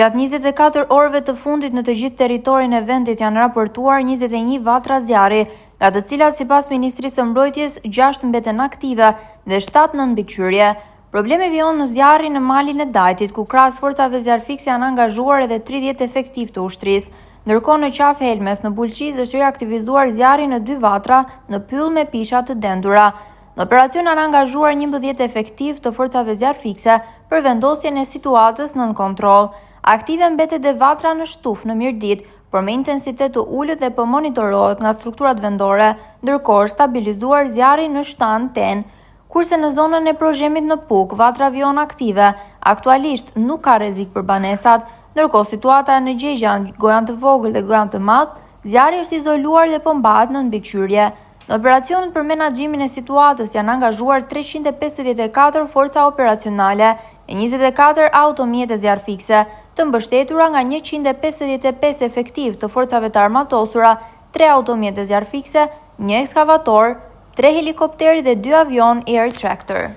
Gjatë 24 orëve të fundit në të gjithë territorin e vendit janë raportuar 21 vatra zjarri, nga të cilat sipas Ministrisë së Mbrojtjes 6 mbeten aktive dhe 7 në mbikëqyrje. Problemi vjen në zjarrin në malin e Dajtit, ku krahas forcave zjarfikse janë angazhuar edhe 30 efektiv të ushtrisë. Ndërkohë në qafë Helmes në Bulqiz është reaktivizuar zjarri në 2 vatra në pyll me pisha të dendura. Në operacion janë angazhuar 11 efektiv të forcave zjarfikse për vendosjen e situatës nën kontroll. Aktive mbetet edhe vatra në Shtuf në Mirdit, por me intensitet të ulët dhe po monitorohet nga strukturat vendore, ndërkohë stabilizuar zjarri në Shtan Ten. Kurse në zonën e Prozhemit në Puk, vatra vjen aktive, aktualisht nuk ka rrezik për banesat, ndërkohë situata në Gjegjan, Gojan të Vogël dhe Gojan të Madh, zjarri është izoluar dhe po mbahet në mbikëqyrje. Në operacionet për menaxhimin e situatës janë angazhuar 354 forca operacionale e 24 automjete zjarfikse, të mbështetura nga 155 efektiv të forcave të armatosura, 3 automjete zjarfikse, 1 ekskavator, 3 helikopterë dhe 2 avion Air Tractor.